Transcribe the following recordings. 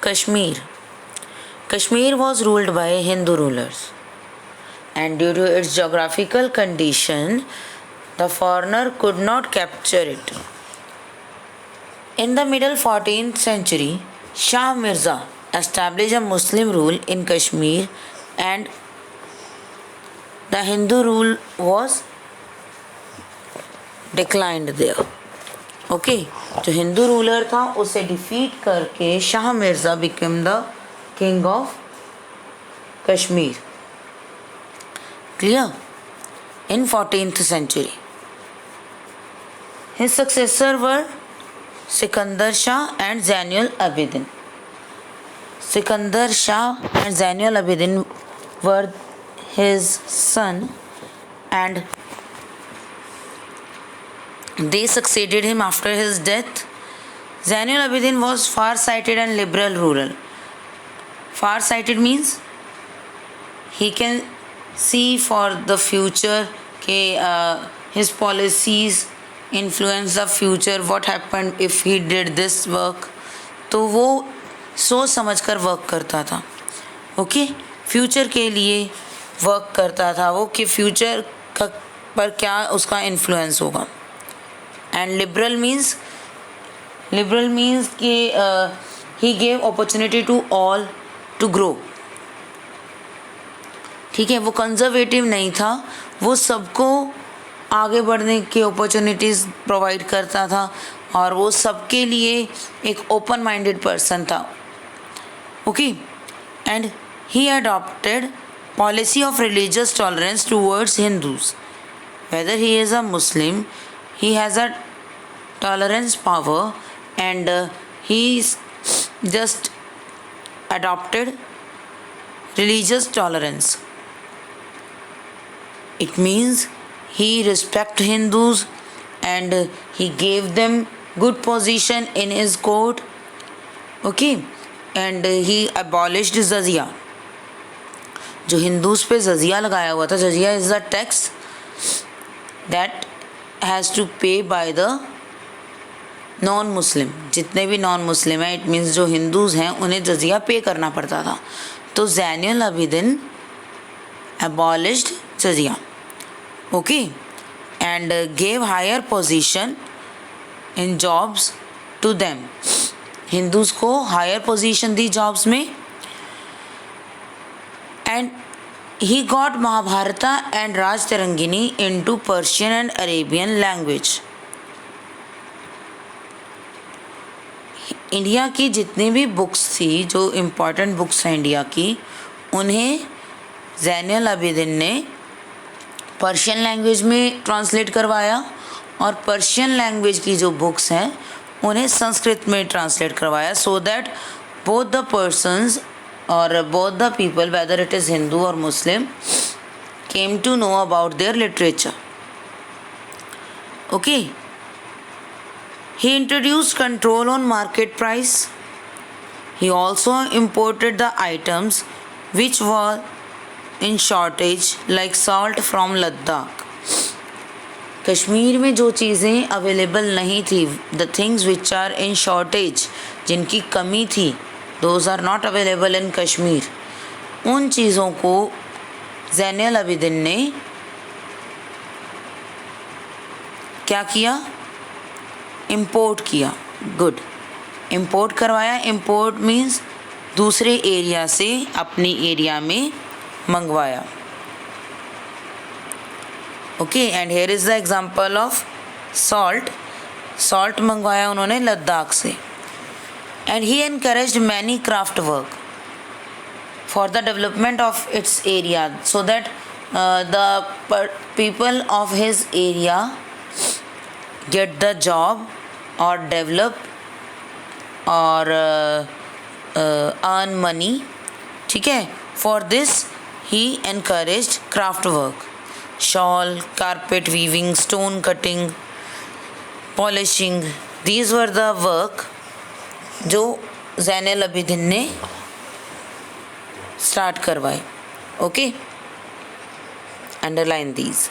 Kashmir. Kashmir was ruled by Hindu rulers, and due to its geographical condition, the foreigner could not capture it. In the middle 14th century, Shah Mirza established a Muslim rule in Kashmir, and the Hindu rule was declined there. Okay जो Hindu ruler था उसे defeat करके Shah Mirza became the king of Kashmir. Clear? In 14th century. His successor were Sikandar Shah and Zainul Abidin. Sikandar Shah and Zainul Abidin were his son, and they succeeded him after his death. Zainul Abidin was far-sighted and liberal ruler. Far-sighted means he can see for the future, his policies influence the future, what happened if he did this work. तो वो सोच समझ कर work करता था. Okay future के लिए work करता था वो कि फ्यूचर पर क्या उसका इन्फ्लुएंस होगा. एंड लिबरल मीन्स कि he gave opportunity to all to grow. ठीक है, वो कंजर्वेटिव नहीं था, वो सबको आगे बढ़ने की अपॉर्चुनिटीज़ प्रोवाइड करता था और वो सबके लिए एक ओपन माइंडेड पर्सन था. Okay and he adopted policy of religious tolerance towards Hindus. Weather he is a Muslim, he has a tolerance power, and he just adopted religious tolerance. It means he respect Hindus and he gave them good position in his court. Okay, and he abolished jizya. जो हिंदूज पे जजिया लगाया हुआ था, जजिया is the tax that has to pay by the non Muslim. जितने भी non Muslim हैं, इट मीन्स जो हिंदूज़ हैं, उन्हें जजिया पे करना पड़ता था. तो ज़ैनुल अबिदिन abolished जजिया. Okay and gave higher position in jobs to them. Hindus को हायर पोजीशन दी जॉब्स में. And he got Mahabharata and Raj Tarangini into Persian and Arabian language. India की जितनी भी बुक्स थी, जो इम्पोर्टेंट बुक्स हैं इंडिया की, उन्हें ज़ैनुल अबिदिन ने पर्शियन लैंग्वेज में ट्रांसलेट करवाया और पर्शियन लैंग्वेज की जो बुक्स हैं उन्हें संस्कृत में ट्रांसलेट करवाया, so that both the persons or both the people, whether it is Hindu or Muslim, came to know about their literature. Okay, he introduced control on market price. He also imported the items which were in shortage like salt from Ladakh. Kashmir में जो चीज़ें available नहीं थी, the things which are in shortage, जिनकी कमी थी, those are not available in Kashmir, उन चीज़ों को ज़ैनुल अबिदिन ने क्या किया? इम्पोर्ट किया. गुड, इम्पोर्ट करवाया. इम्पोर्ट मीन्स दूसरे एरिया से अपनी एरिया में मंगवाया. Okay and here is the example of salt. Salt मंगवाया उन्होंने लद्दाख से. And he encouraged many craft work for the development of its area, so that the people of his area get the job or develop or earn money. ठीक है, for this he encouraged craft work, shawl, carpet weaving, stone cutting, polishing. These were the work जो ज़ैनुल अबिदिन ने start करवाए. Okay, underline these.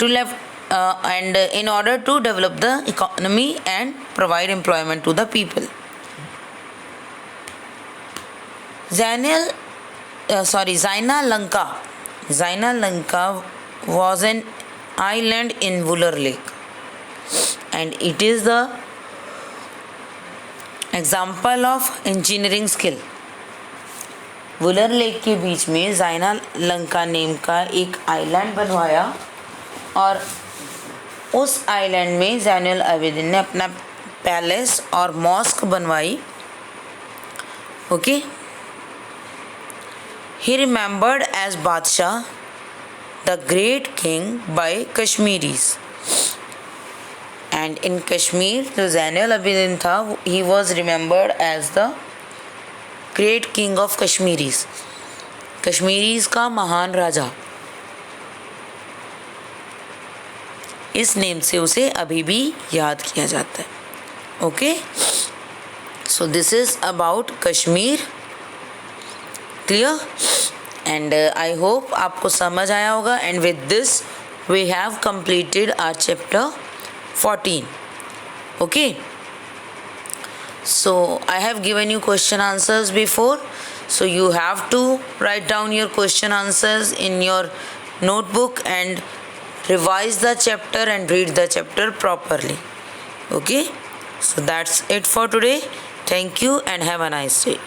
To left and in order to develop the economy and provide employment to the people. Zaina Lanka. Zaina Lanka was an island in Vular Lake, and it is the example of engineering skill. Wular lake के बीच में जाइना Lanka name का एक island बनवाया और उस island में ज़ैनुल आबिदीन ने अपना पैलेस और मॉस्क बनवाई. Okay. He remembered as Badshah the great king by Kashmiris. And in Kashmir जो ज़ैनुल आबिदीन था he was remembered as the great king of Kashmiris. Kashmiris का महान राजा. इस नेम से उसे अभी भी याद किया जाता है. Okay. So this is about Kashmir. Clear. And I hope आपको समझ आया होगा. And with this we have completed our chapter 14. Okay, so I have given you question answers before, so you have to write down your question answers in your notebook and revise the chapter and read the chapter properly. Okay, so that's it for today. Thank you and have a nice day.